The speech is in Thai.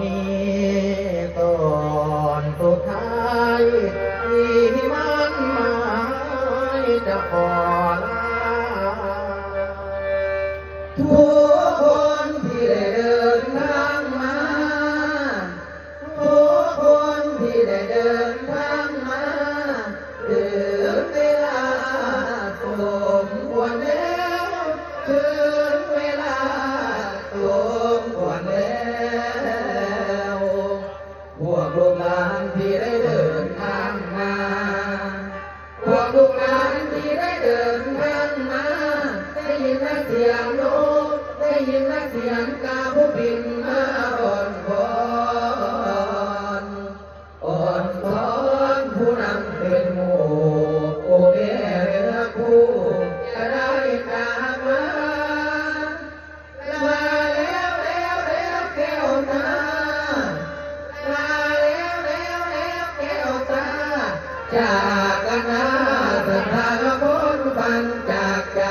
นี้ตอนสุดท้ายที่มันหมายจะขอลาทุกคนที่ได้เดินทางมาทุกคนที่ได้เดินทางมาถึงเวลาสมควรแล้วถึงเวลาสมควรแล้วพวกลูกหลานที่ได้เดินทางมาพวกลูกหลานที่ได้เดินทางมาได้ยินเสียงนกได้ยินเสียงกาผู้บินมาอ่อนวอนอ่อนวอนผู้นำเป็นหมู่โอแม่เรือคู่จะได้กลับมาลาแล้วแก้วตาลาแล้วแก้วตาจากกันนะสถานคนฟังจากใจ